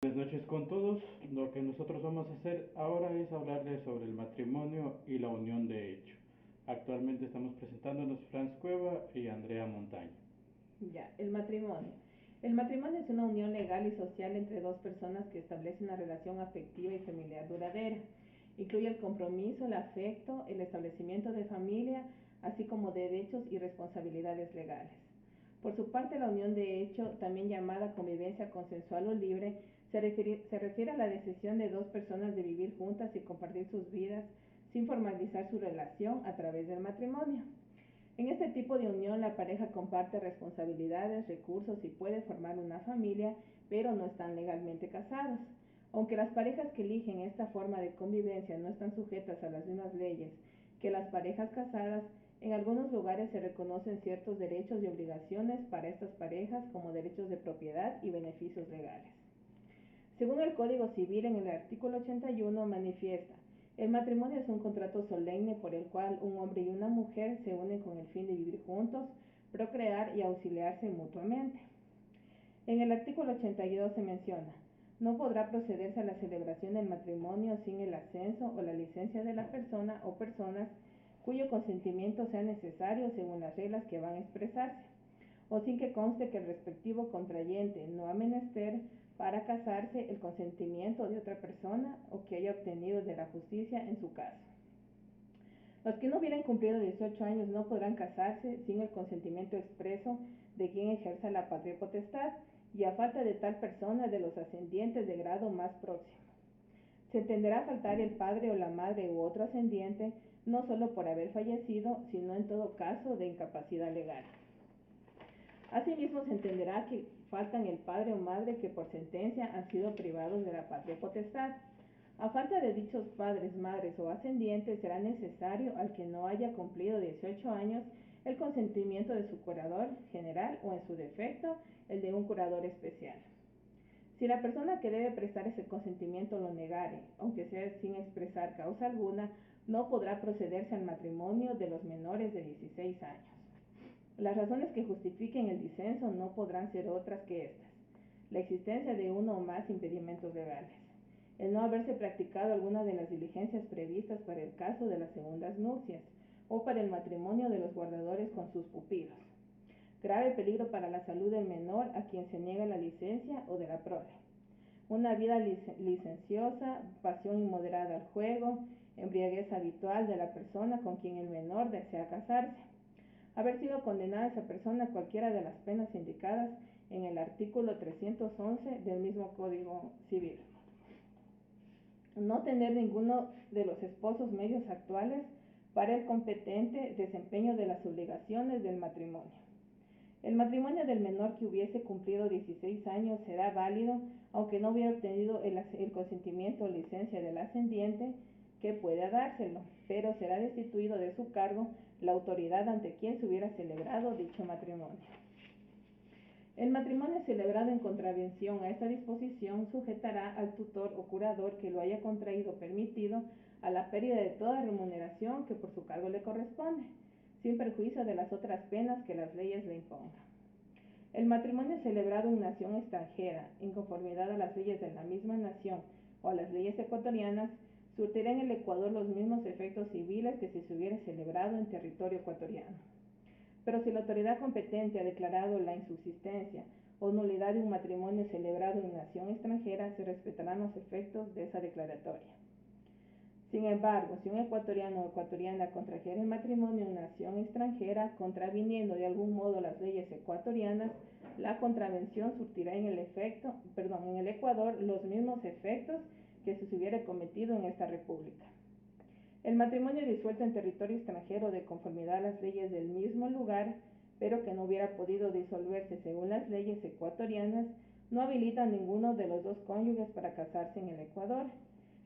Buenas noches con todos. Lo que nosotros vamos a hacer ahora es hablarles sobre el matrimonio y la unión de hecho. Actualmente estamos presentándonos Franz Cueva y Andrea Montaño. Ya, el matrimonio. El matrimonio es una unión legal y social entre dos personas que establece una relación afectiva y familiar duradera. Incluye el compromiso, el afecto, el establecimiento de familia, así como derechos y responsabilidades legales. Por su parte, la unión de hecho, también llamada convivencia consensual o libre, se refiere a la decisión de dos personas de vivir juntas y compartir sus vidas sin formalizar su relación a través del matrimonio. En este tipo de unión, la pareja comparte responsabilidades, recursos y puede formar una familia, pero no están legalmente casados. Aunque las parejas que eligen esta forma de convivencia no están sujetas a las mismas leyes que las parejas casadas, en algunos lugares se reconocen ciertos derechos y obligaciones para estas parejas como derechos de propiedad y beneficios legales. Según el Código Civil, en el artículo 81 manifiesta: el matrimonio es un contrato solemne por el cual un hombre y una mujer se unen con el fin de vivir juntos, procrear y auxiliarse mutuamente. En el artículo 82 se menciona: no podrá procederse a la celebración del matrimonio sin el ascenso o la licencia de la persona o personas cuyo consentimiento sea necesario según las reglas que van a expresarse, o sin que conste que el respectivo contrayente no ha menester para casarse el consentimiento de otra persona o que haya obtenido de la justicia en su caso. Los que no hubieran cumplido 18 años no podrán casarse sin el consentimiento expreso de quien ejerza la patria potestad y a falta de tal persona de los ascendientes de grado más próximo. Se entenderá faltar el padre o la madre u otro ascendiente, no solo por haber fallecido, sino en todo caso de incapacidad legal. Asimismo, se entenderá que faltan el padre o madre que por sentencia han sido privados de la patria potestad. A falta de dichos padres, madres o ascendientes, será necesario, al que no haya cumplido 18 años, el consentimiento de su curador general o, en su defecto, el de un curador especial. Si la persona que debe prestar ese consentimiento lo negare, aunque sea sin expresar causa alguna, no podrá procederse al matrimonio de los menores de 16 años. Las razones que justifiquen el disenso no podrán ser otras que estas: la existencia de uno o más impedimentos legales, el no haberse practicado alguna de las diligencias previstas para el caso de las segundas nupcias o para el matrimonio de los guardadores con sus pupilos, grave peligro para la salud del menor a quien se niega la licencia o de la prole, una vida licenciosa, pasión inmoderada al juego, embriaguez habitual de la persona con quien el menor desea casarse, haber sido condenada esa persona a cualquiera de las penas indicadas en el artículo 311 del mismo Código Civil, no tener ninguno de los esposos medios actuales para el competente desempeño de las obligaciones del matrimonio. El matrimonio del menor que hubiese cumplido 16 años será válido aunque no hubiera obtenido el consentimiento o licencia del ascendiente que pueda dárselo, pero será destituido de su cargo la autoridad ante quien se hubiera celebrado dicho matrimonio. El matrimonio celebrado en contravención a esta disposición sujetará al tutor o curador que lo haya contraído o permitido a la pérdida de toda remuneración que por su cargo le corresponde, sin perjuicio de las otras penas que las leyes le impongan. El matrimonio celebrado en nación extranjera, en conformidad a las leyes de la misma nación o a las leyes ecuatorianas, surtirá en el Ecuador los mismos efectos civiles que si se hubiera celebrado en territorio ecuatoriano. Pero si la autoridad competente ha declarado la insubsistencia o nulidad de un matrimonio celebrado en nación extranjera, se respetarán los efectos de esa declaratoria. Sin embargo, si un ecuatoriano o ecuatoriana contrajera el matrimonio en nación extranjera, contraviniendo de algún modo las leyes ecuatorianas, la contravención surtirá en el Ecuador los mismos efectos que si se hubiera cometido en esta república. El matrimonio disuelto en territorio extranjero de conformidad a las leyes del mismo lugar, pero que no hubiera podido disolverse según las leyes ecuatorianas, no habilita a ninguno de los dos cónyuges para casarse en el Ecuador,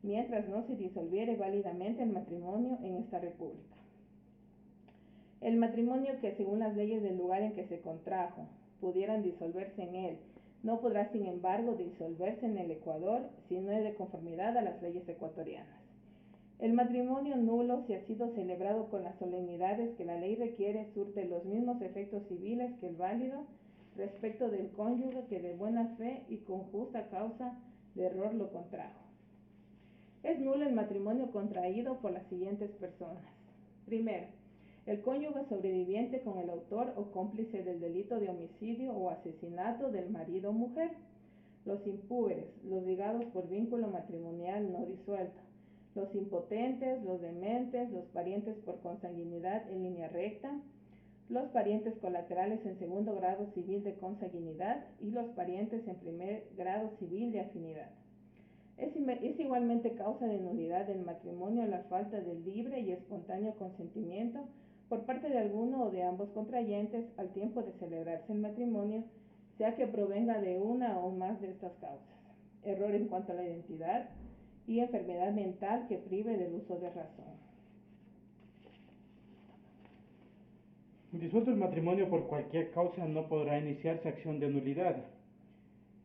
mientras no se disolviere válidamente el matrimonio en esta república. El matrimonio que, según las leyes del lugar en que se contrajo, pudieran disolverse en él, no podrá, sin embargo, disolverse en el Ecuador si no es de conformidad a las leyes ecuatorianas. El matrimonio nulo, si ha sido celebrado con las solemnidades que la ley requiere, surte los mismos efectos civiles que el válido respecto del cónyuge que de buena fe y con justa causa de error lo contrajo. Es nulo el matrimonio contraído por las siguientes personas. Primero, el cónyuge sobreviviente con el autor o cómplice del delito de homicidio o asesinato del marido o mujer. Los impúberes, los ligados por vínculo matrimonial no disuelto. Los impotentes, los dementes, los parientes por consanguinidad en línea recta, los parientes colaterales en segundo grado civil de consanguinidad y los parientes en primer grado civil de afinidad. Es igualmente causa de nulidad del matrimonio la falta de libre y espontáneo consentimiento por parte de alguno o de ambos contrayentes al tiempo de celebrarse el matrimonio, sea que provenga de una o más de estas causas: error en cuanto a la identidad y enfermedad mental que prive del uso de razón. Disuelto el matrimonio por cualquier causa, no podrá iniciarse acción de nulidad.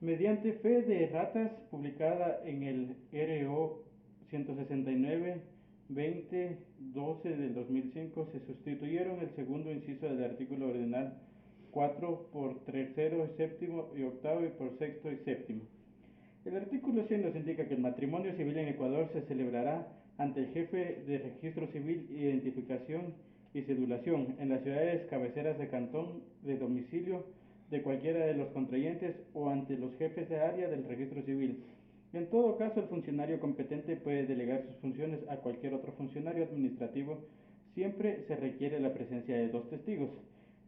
Mediante fe de erratas publicada en el RO 169-2012 del 2005, se sustituyeron el segundo inciso del artículo ordinal 4 por tercero y séptimo y octavo y por sexto y séptimo. El artículo 100 nos indica que el matrimonio civil en Ecuador se celebrará ante el jefe de registro civil, identificación y cedulación en las ciudades cabeceras de cantón de domicilio de cualquiera de los contrayentes o ante los jefes de área del registro civil. En todo caso, el funcionario competente puede delegar sus funciones a cualquier otro funcionario administrativo, siempre se requiere la presencia de 2 testigos.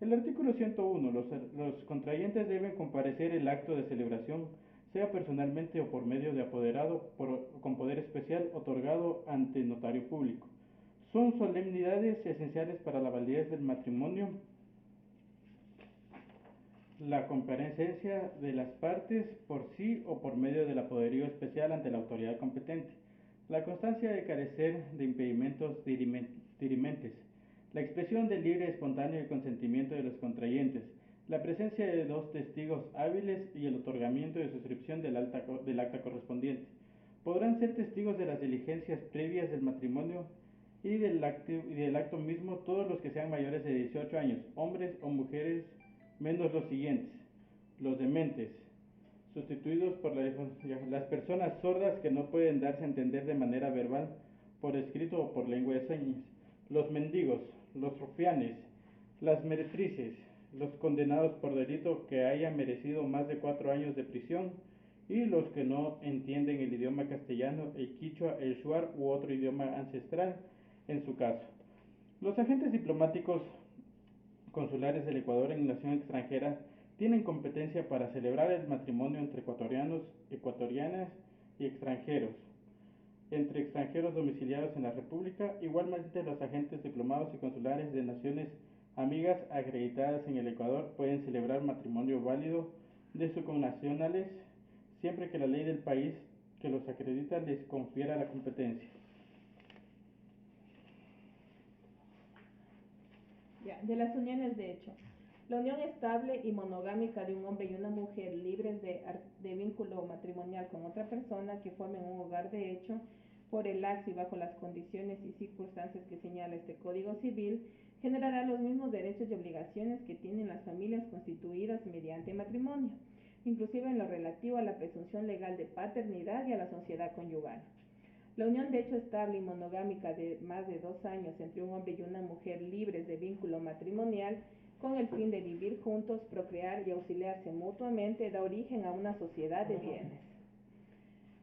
El artículo 101. Los contrayentes deben comparecer el acto de celebración, sea personalmente o por medio de apoderado con poder especial otorgado ante notario público. Son solemnidades esenciales para la validez del matrimonio la comparecencia de las partes por sí o por medio del apoderío especial ante la autoridad competente, la constancia de carecer de impedimentos dirimentes, la expresión del libre, espontáneo y consentimiento de los contrayentes, la presencia de 2 testigos hábiles y el otorgamiento de suscripción del acta correspondiente. Podrán ser testigos de las diligencias previas del matrimonio y del acto mismo todos los que sean mayores de 18 años, hombres o mujeres, menos los siguientes: los dementes, sustituidos por las personas sordas que no pueden darse a entender de manera verbal, por escrito o por lengua de señas, los mendigos, los rufianes, las meretrices, los condenados por delito que hayan merecido más de 4 años de prisión y los que no entienden el idioma castellano, el quichua, el shuar u otro idioma ancestral en su caso. Los agentes diplomáticos consulares del Ecuador en nación extranjera tienen competencia para celebrar el matrimonio entre ecuatorianos, ecuatorianas y extranjeros, entre extranjeros domiciliados en la República. Igualmente, los agentes diplomados y consulares de naciones amigas acreditadas en el Ecuador pueden celebrar matrimonio válido de sus connacionales siempre que la ley del país que los acredita les confiera la competencia. De las uniones de hecho. La unión estable y monogámica de un hombre y una mujer libres de vínculo matrimonial con otra persona que formen un hogar de hecho por el acto y bajo las condiciones y circunstancias que señala este Código Civil, generará los mismos derechos y obligaciones que tienen las familias constituidas mediante matrimonio, inclusive en lo relativo a la presunción legal de paternidad y a la sociedad conyugal. La unión de hecho estable y monogámica de más de 2 años entre un hombre y una mujer libres de vínculo matrimonial con el fin de vivir juntos, procrear y auxiliarse mutuamente da origen a una sociedad de bienes.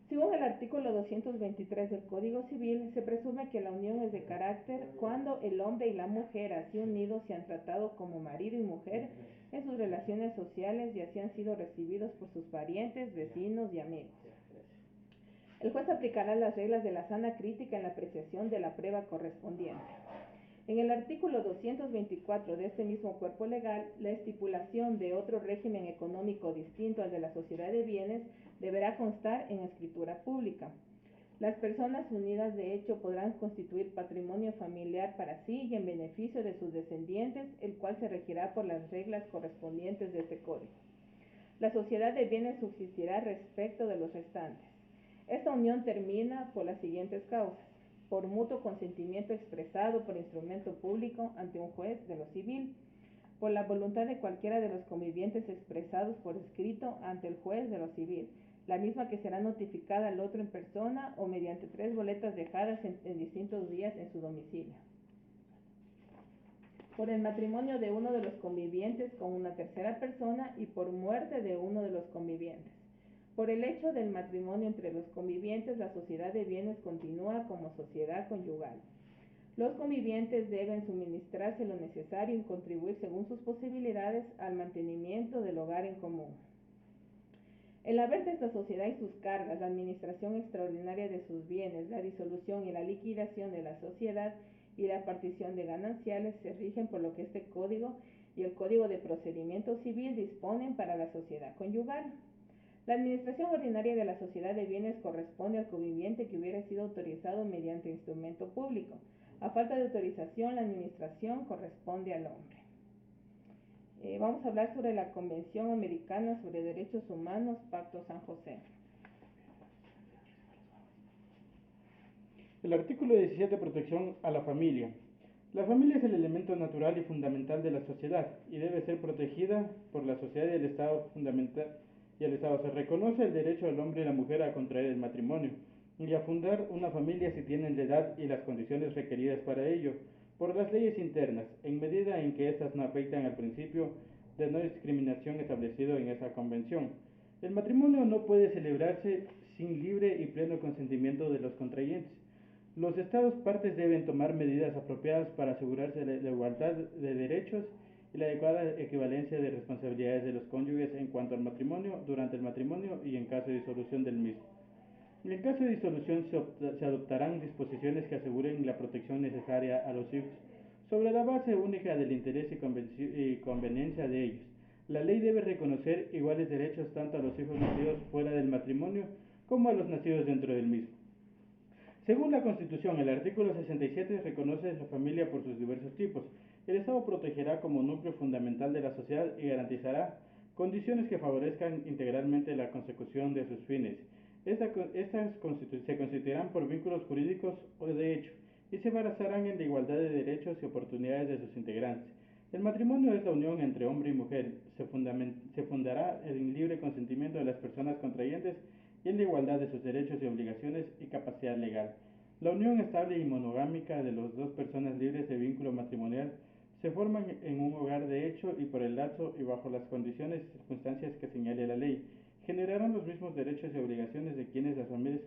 Según el artículo 223 del Código Civil, se presume que la unión es de carácter cuando el hombre y la mujer así unidos se han tratado como marido y mujer en sus relaciones sociales y así han sido recibidos por sus parientes, vecinos y amigos. El juez aplicará las reglas de la sana crítica en la apreciación de la prueba correspondiente. En el artículo 224 de este mismo cuerpo legal, la estipulación de otro régimen económico distinto al de la sociedad de bienes deberá constar en escritura pública. Las personas unidas de hecho podrán constituir patrimonio familiar para sí y en beneficio de sus descendientes, el cual se regirá por las reglas correspondientes de este código. La sociedad de bienes subsistirá respecto de los restantes. Esta unión termina por las siguientes causas: por mutuo consentimiento expresado por instrumento público ante un juez de lo civil, por la voluntad de cualquiera de los convivientes expresados por escrito ante el juez de lo civil, la misma que será notificada al otro en persona o mediante 3 boletas dejadas en distintos días en su domicilio. Por el matrimonio de uno de los convivientes con una tercera persona y por muerte de uno de los convivientes. Por el hecho del matrimonio entre los convivientes, la sociedad de bienes continúa como sociedad conyugal. Los convivientes deben suministrarse lo necesario y contribuir según sus posibilidades al mantenimiento del hogar en común. El haber de esta sociedad y sus cargas, la administración extraordinaria de sus bienes, la disolución y la liquidación de la sociedad y la partición de gananciales se rigen por lo que este código y el Código de Procedimiento Civil disponen para la sociedad conyugal. La administración ordinaria de la sociedad de bienes corresponde al conviviente que hubiera sido autorizado mediante instrumento público. A falta de autorización, la administración corresponde al hombre. Vamos a hablar sobre la Convención Americana sobre Derechos Humanos, Pacto San José. El artículo 17, protección a la familia. La familia es el elemento natural y fundamental de la sociedad y debe ser protegida por la sociedad y el Estado fundamental y el Estado. Se reconoce el derecho del hombre y la mujer a contraer el matrimonio y a fundar una familia si tienen la edad y las condiciones requeridas para ello, por las leyes internas, en medida en que éstas no afectan al principio de no discriminación establecido en esa convención. El matrimonio no puede celebrarse sin libre y pleno consentimiento de los contrayentes. Los Estados partes deben tomar medidas apropiadas para asegurarse la igualdad de derechos y la adecuada equivalencia de responsabilidades de los cónyuges en cuanto al matrimonio, durante el matrimonio y en caso de disolución del mismo. En caso de disolución se adoptarán disposiciones que aseguren la protección necesaria a los hijos, sobre la base única del interés y conveniencia de ellos. La ley debe reconocer iguales derechos tanto a los hijos nacidos fuera del matrimonio como a los nacidos dentro del mismo. Según la Constitución, el artículo 67 reconoce la familia por sus diversos tipos. El Estado protegerá como núcleo fundamental de la sociedad y garantizará condiciones que favorezcan integralmente la consecución de sus fines. Estas se constituirán por vínculos jurídicos o de hecho y se basarán en la igualdad de derechos y oportunidades de sus integrantes. El matrimonio es la unión entre hombre y mujer. Se fundará en libre consentimiento de las personas contrayentes y en la igualdad de sus derechos y obligaciones y capacidad legal. La unión estable y monogámica de las dos personas libres de vínculo matrimonial se forman en un hogar de hecho y por el lapso y bajo las condiciones y circunstancias que señale la ley. Generarán los mismos derechos y obligaciones de quienes las familias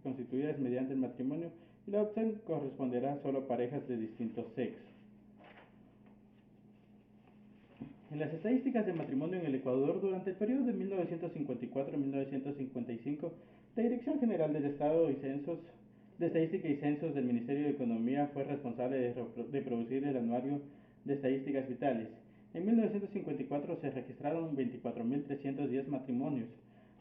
constituidas mediante el matrimonio y la adopción corresponderá solo a parejas de distintos sexos. En las estadísticas de matrimonio en el Ecuador, durante el periodo de 1954 a 1955, la Dirección General del Estado y Censos, de Estadística y Censos del Ministerio de Economía fue responsable de producir el Anuario de Estadísticas Vitales. En 1954 se registraron 24.310 matrimonios,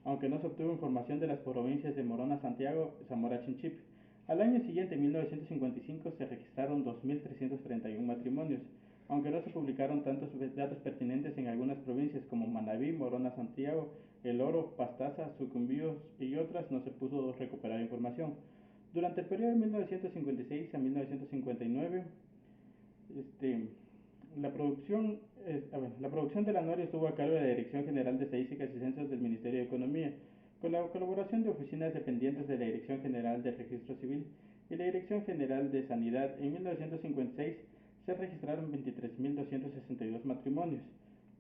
aunque no se obtuvo información de las provincias de Morona, Santiago y Zamora Chinchipe. Al año siguiente, en 1955, se registraron 2.331 matrimonios, aunque no se publicaron tantos datos pertinentes en algunas provincias como Manabí, Morona, Santiago, El Oro, Pastaza, Sucumbíos y otras, no se pudo recuperar información. Durante el periodo de 1956 a 1959, la producción del anuario estuvo a cargo de la Dirección General de Estadísticas y Censos del Ministerio de Economía, con la colaboración de oficinas dependientes de la Dirección General del Registro Civil y la Dirección General de Sanidad. En 1956 se registraron 23.262 matrimonios,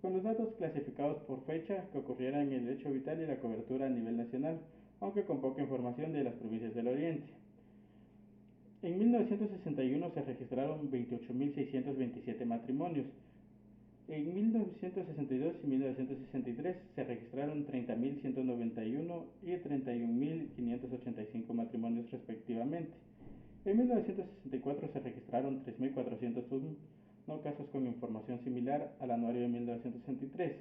con los datos clasificados por fecha que ocurriera en el hecho vital y la cobertura a nivel nacional, aunque con poca información de las provincias del Oriente. En 1961 se registraron 28.627 matrimonios. En 1962 y 1963 se registraron 30.191 y 31.585 matrimonios respectivamente. En 1964 se registraron 3.401 casos con información similar al anuario de 1963.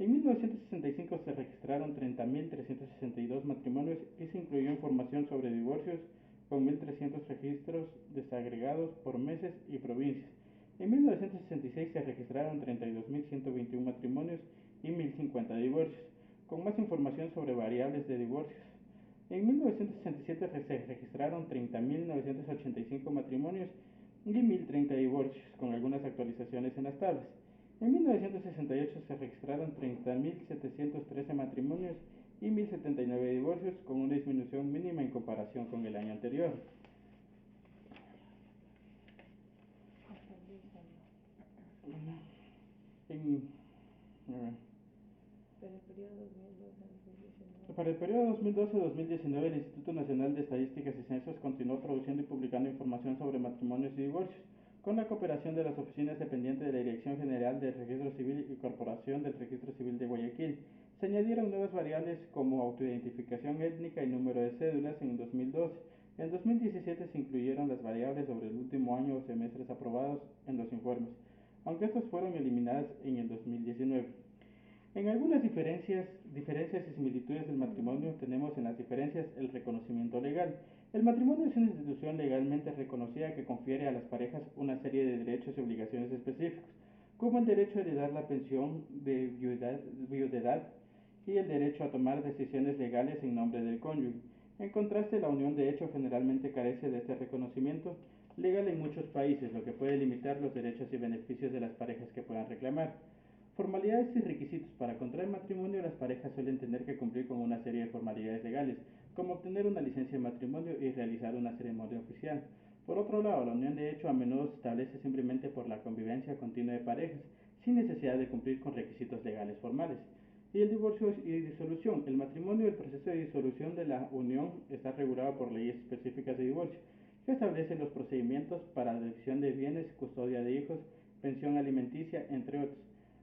En 1965 se registraron 30.362 matrimonios y se incluyó información sobre divorcios con 1.300 registros desagregados por meses y provincias. En 1966 se registraron 32.121 matrimonios y 1.050 divorcios, con más información sobre variables de divorcios. En 1967 se registraron 30.985 matrimonios y 1.030 divorcios, con algunas actualizaciones en las tablas. En 1968 se registraron 30.713 matrimonios y 1.079 divorcios, con una disminución mínima en comparación con el año anterior. En, Para el periodo 2012-2019. Para el periodo 2012-2019, el Instituto Nacional de Estadísticas y Censos continuó produciendo y publicando información sobre matrimonios y divorcios, con la cooperación de las oficinas dependientes de la Dirección General del Registro Civil y Corporación del Registro Civil de Guayaquil. Se añadieron nuevas variables como autoidentificación étnica y número de cédulas en 2012. En 2017 se incluyeron las variables sobre el último año o semestres aprobados en los informes, aunque estas fueron eliminadas en el 2019. En algunas diferencias y similitudes del matrimonio tenemos en las diferencias el reconocimiento legal. El matrimonio es una institución legalmente reconocida que confiere a las parejas una serie de derechos y obligaciones específicos, como el derecho a heredar la pensión de viudedad y el derecho a tomar decisiones legales en nombre del cónyuge. En contraste, la unión de hecho generalmente carece de este reconocimiento legal en muchos países, lo que puede limitar los derechos y beneficios de las parejas que puedan reclamar. Formalidades y requisitos. Para contraer matrimonio, las parejas suelen tener que cumplir con una serie de formalidades legales, como obtener una licencia de matrimonio y realizar una ceremonia oficial. Por otro lado, la unión de hecho a menudo se establece simplemente por la convivencia continua de parejas, sin necesidad de cumplir con requisitos legales formales. Y el divorcio y disolución. El matrimonio y el proceso de disolución de la unión está regulado por leyes específicas de divorcio, que establecen los procedimientos para la división de bienes, custodia de hijos, pensión alimenticia, entre otros.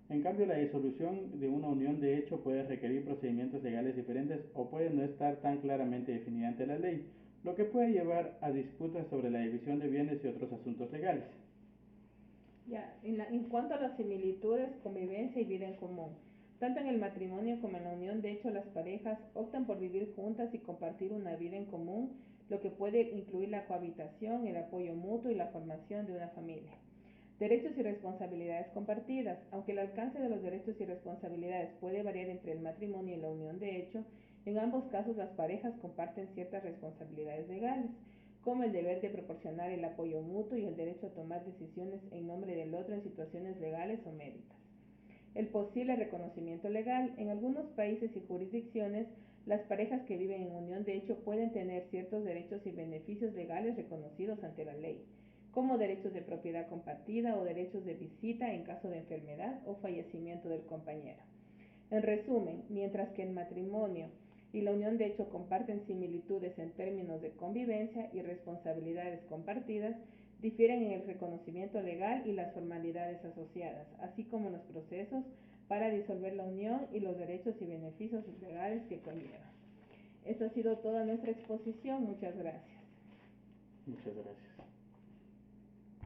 En cambio, la disolución de una unión de hecho puede requerir procedimientos legales diferentes o puede no estar tan claramente definida ante la ley, lo que puede llevar a disputas sobre la división de bienes y otros asuntos legales. Ya, en cuanto a las similitudes, convivencia y vida en común, tanto en el matrimonio como en la unión, de hecho, las parejas optan por vivir juntas y compartir una vida en común, lo que puede incluir la cohabitación, el apoyo mutuo y la formación de una familia. Derechos y responsabilidades compartidas. Aunque el alcance de los derechos y responsabilidades puede variar entre el matrimonio y la unión de hecho, en ambos casos las parejas comparten ciertas responsabilidades legales, como el deber de proporcionar el apoyo mutuo y el derecho a tomar decisiones en nombre del otro en situaciones legales o médicas. El posible reconocimiento legal. En algunos países y jurisdicciones, las parejas que viven en unión de hecho pueden tener ciertos derechos y beneficios legales reconocidos ante la ley, como derechos de propiedad compartida o derechos de visita en caso de enfermedad o fallecimiento del compañero. En resumen, mientras que el matrimonio y la unión de hecho comparten similitudes en términos de convivencia y responsabilidades compartidas, difieren en el reconocimiento legal y las formalidades asociadas, así como en los procesos para disolver la unión y los derechos y beneficios legales que conlleva. Esta ha sido toda nuestra exposición. Muchas gracias. Muchas gracias.